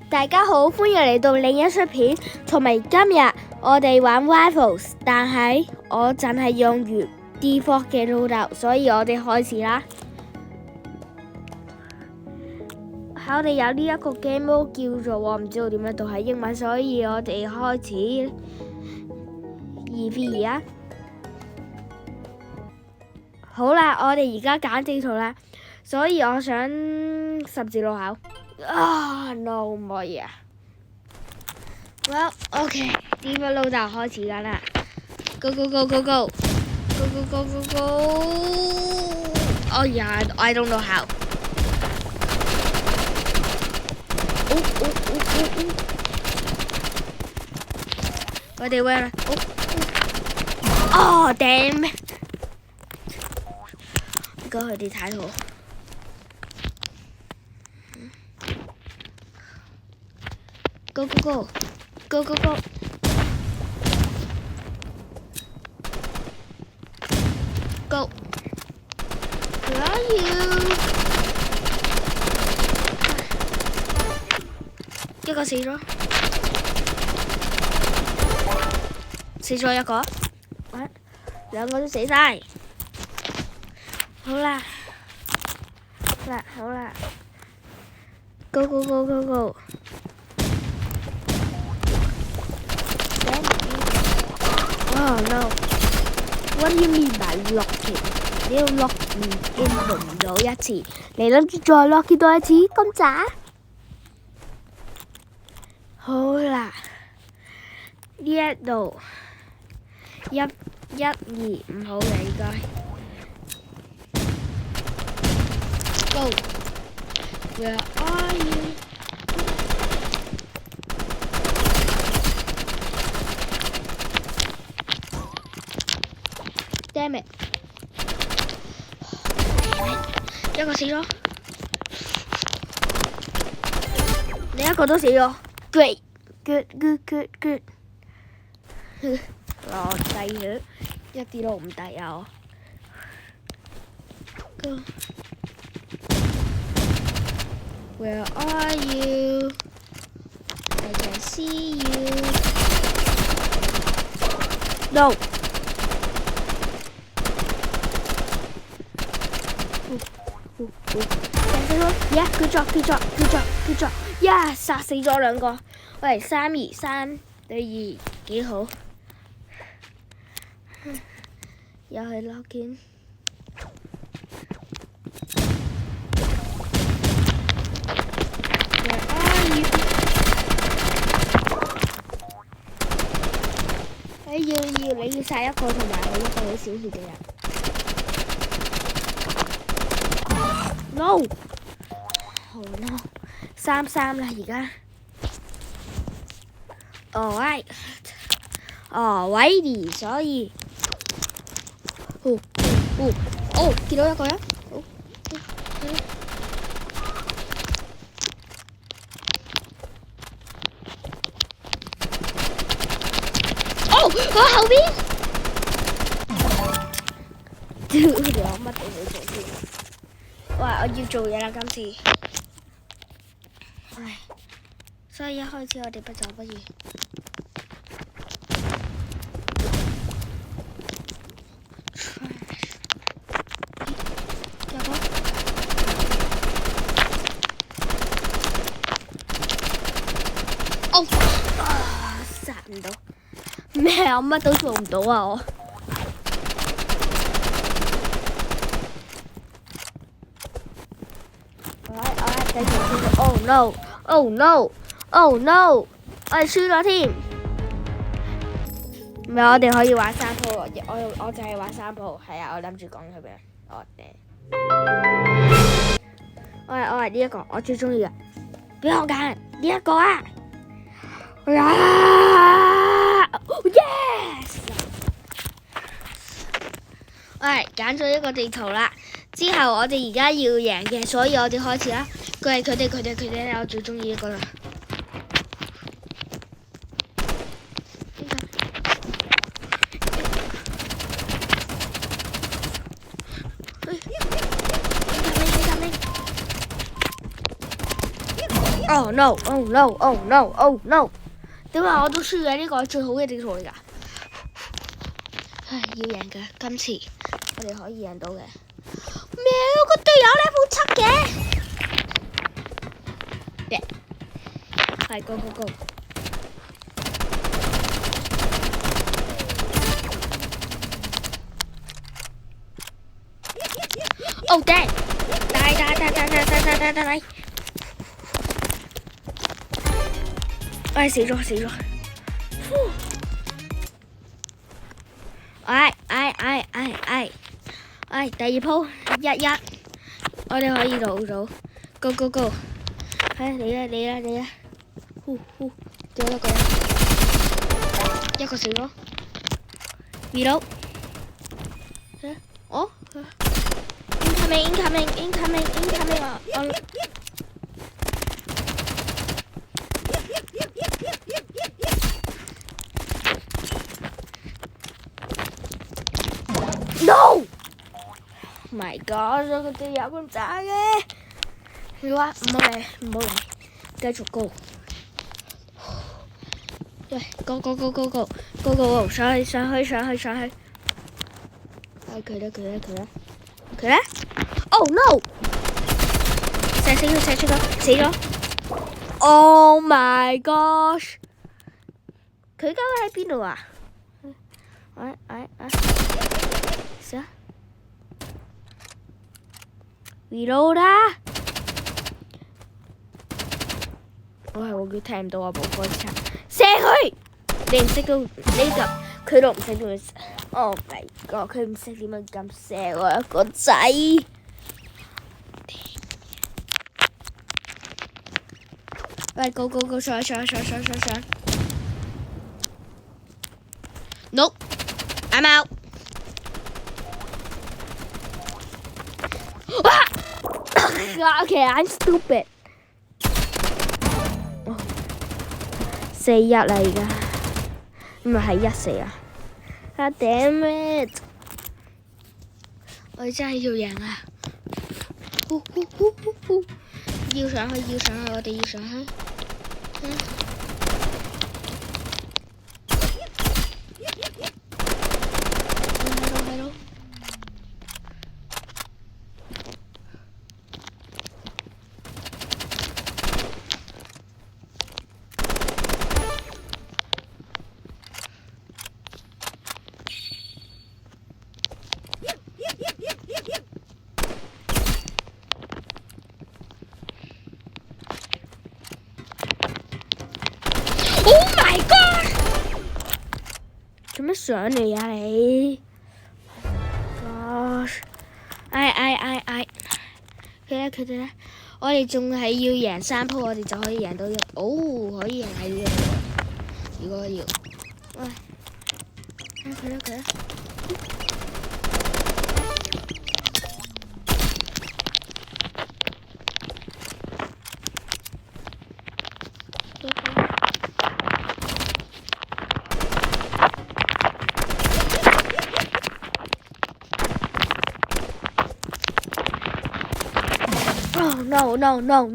大家好，歡迎嚟到另一出片。同埋今日我哋玩 Rivals， 但係我淨係用完 default 嘅老豆，所以我哋開始啦。我哋有呢一個 game mode 叫做我唔知道點樣讀係英文，所以我哋開始2v2啊！好啦，我哋而家揀地圖啦，所以我想十字路口。no 唔可以啊。Well OK， default 老豆開始緊啦。Go go go go go go go go go go。Oh yeah, I don't know how。我哋 win 啦！哦 damn！ 唔該佢哋睇好。Go go go go go go go！ Where are you？ 一個死咗，死咗一個，兩個都死晒。好啦，好啦 ，go go go go go！ Oh no！What do you mean by locking？ 你要 lock 唔到一次，你諗住再 lock 多一次咁渣？好啦，呢一度1、2唔好嘅應該。Go！ Where are you？ Damn it！ 一個死咗，另一個都死咗。Great， good。我低咗，一啲都唔低啊！我。Go。Where are you? I can see you. No. Yeah, good job. Yeah， 殺死咗兩個。喂，3、2、3對2，幾好。又係 lock-in。你要殺一個同埋我一個好小氣嘅人。No！ 好 no！ 3-3啦而家。Alright。Alrighty， 所以。見到一個人。我後邊，屌我乜都冇做添。喂，我要做嘢啦今次。唉，所以一開始我哋不走不如。殺唔到。咩啊！我乜都做唔到啊！我繼續。Oh no！ 我哋輸咗添。唔係，我哋可以玩3鋪，我就係玩3鋪。係啊，我諗住講佢俾我係呢一個，我最中意嘅。俾我揀呢一個啊！Yes！ 揀咗一個地圖啦。之後我哋而家要贏嘅，所以我哋開始啦。佢哋，我最中意一個啦。Oh no! Oh no! Oh no! Oh no! 點解我都輸嘅？呢個係最好嘅正數嚟㗎。唉，要贏嘅，今次我哋可以贏到嘅。咩？個隊友level 7嘅。係 go go go！ Oh dang！ 大！唉，死咗！唉，第二鋪1-1，我哋可以做 ，go go go！ 係你啊！仲有一個人，一個死咗 ，reload， 哦 ，incoming！ No! My God！ 我個隊友咁渣嘅，你話唔好嚟，繼續 go！ 對 ，go！ 上去！係佢咧 ！Oh no！ 射死佢，死咗 ！Oh my gosh！ 佢究竟喺邊度啊？死啊 ！reload 啦！我佢聽唔到我部歌詞，射佢！你唔識到呢個，佢都唔識點樣射。Oh my god！ 佢唔識點樣咁射我一個仔。喂 ，go！ 上！No！I'm out！ Okay, I'm stupid。4-1啦而家，唔係1-4啊！God damn it！ 我哋真係要贏啊！要上去，我哋要上去。係咯。Oh my god！ 做乜上嚟啊你 ？Gosh！ 佢哋咧，我哋仲係要贏3鋪，我哋就可以贏到1。哦，可以贏係呢個。如果要，喂，佢咧。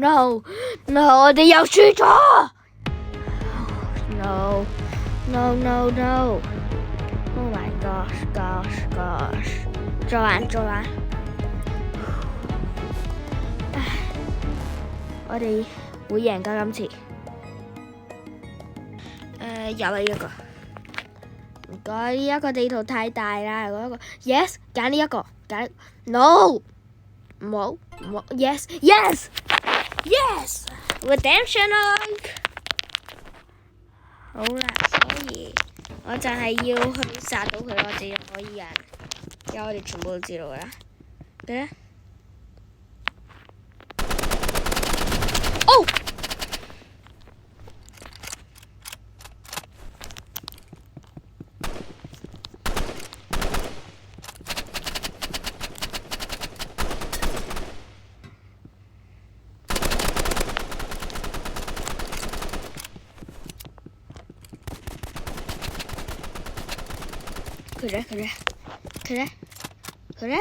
No！ 我哋又輸咗。No！ Oh my gosh！ 再玩。唉，我哋會贏㗎今次。又係一個。唔該，呢一個地圖太大啦，嗰一個。Yes， 揀呢一個，揀 No！ 唔好 Yes Redemption arc 好啦，所以我就係要去殺到佢，我哋就可以贏，因為我哋全部都知道㗎啦。佢咧哦佢咧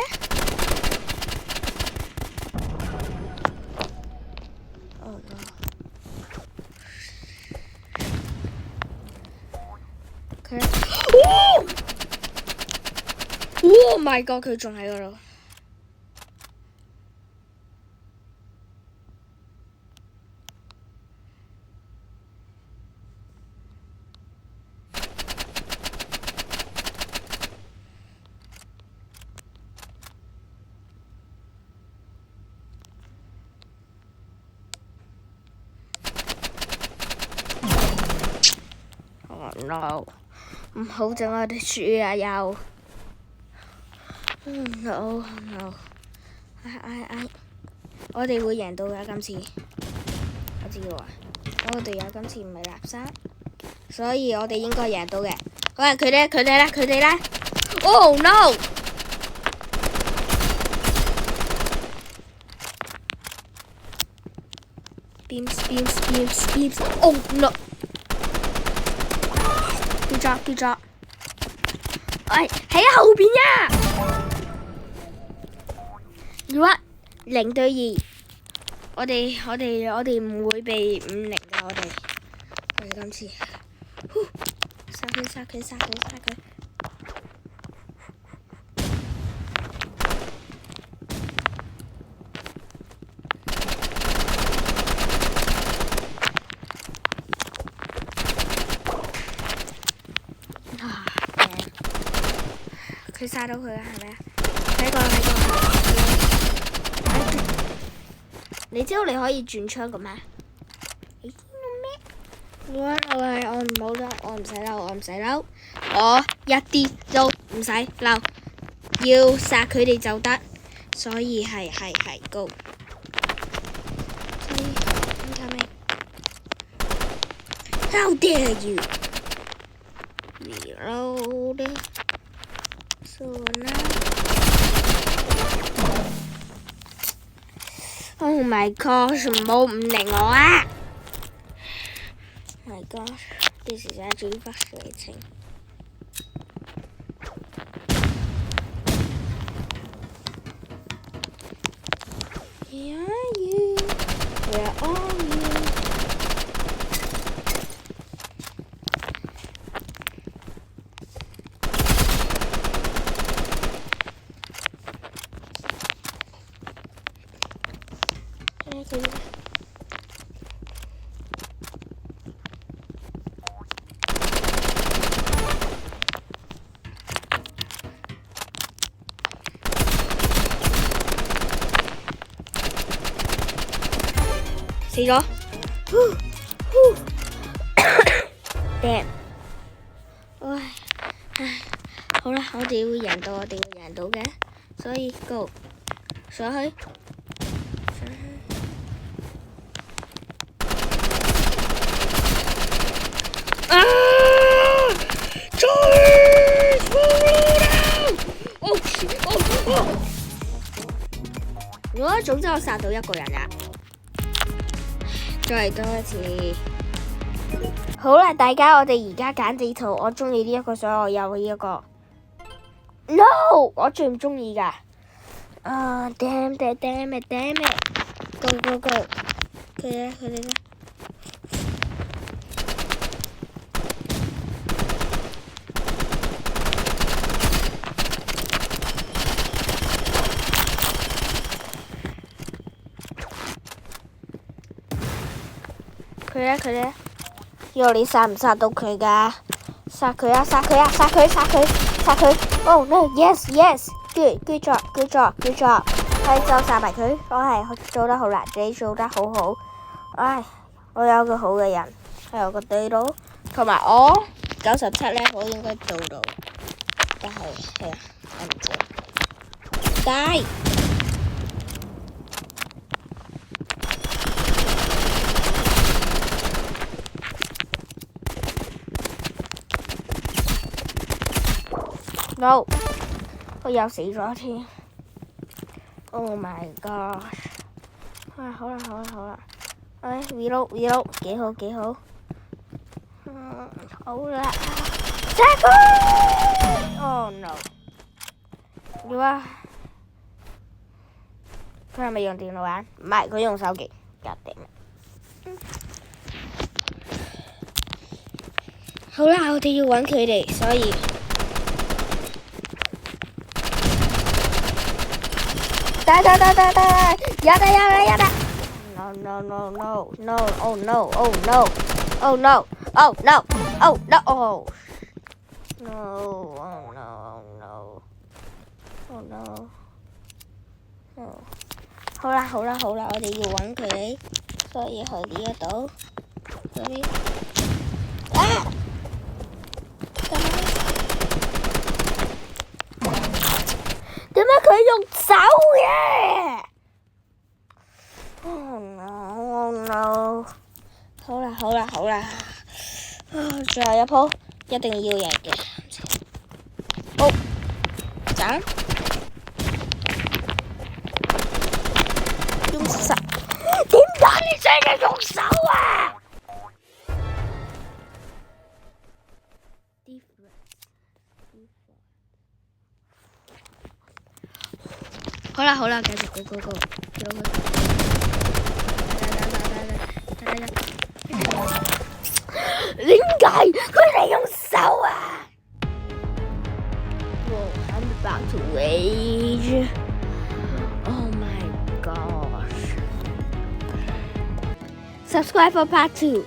？Oh no！佢。Oh my god！佢仲喺嗰度。No， 唔好整我哋輸啊！又，no， 我哋會贏到嘅今次，我知道啊！我哋有今次唔係垃圾，所以我哋應該贏到嘅。好啊，佢哋咧 ！Oh no！ Beams！Oh no！ Good job！ 哎，喺後邊呀！如果0對2，我哋唔會被5-0㗎，我哋今次，殺佢！佢殺到佢啦，係咪啊？睇過。你知道你可以轉槍嘅咩？你知道咩？我唔好嬲，我唔使嬲，我一啲都唔使嬲，要殺佢哋就得，所以係高。How dare you! Reload. So now. Oh my gosh! 唔好5-0我啊 ！My gosh! This is actually frustrating. Where are you? Where are you? 死咗！Damn！ 好啦，我哋會贏到嘅，所以 go 上去。總之我殺到一個人呀！再嚟多一次。好啦，大家，我哋而家揀地圖，我中意呢一個，所以我有呢一個。No！ 我最唔中意㗎。Damn it！Go！ 佢哋咧。佢咧，要你殺唔殺到佢㗎？殺佢！Oh no！Yes！Good job！係就殺埋佢，我係做得好啦，你做得好好。唉，我有個好嘅人，係我個隊佬，同埋我97咧，我應該做到，但係係啊，我唔知。Die！No！ 我又死咗添。Oh my god！ 好啦。reload 幾好。好啦。殺佢 ！Oh no！ 點啊？佢係咪用電腦玩？唔係，佢用手機。God damn it！好啦，我哋要揾佢哋，所以打！呀得 ！No no no no no oh no oh no oh no oh no oh no oh no oh no no oh no oh 好啦，我哋要揾佢哋，所以去呢一度，嗰邊啊！點解佢用手嘅？Oh no oh no！好啦，最後一鋪一定要贏嘅。好，斬！用手？點解你成日用手啊？好啦，繼續go。點解佢哋用手啊？I'm about to rage. Oh my gosh. Subscribe for part 2.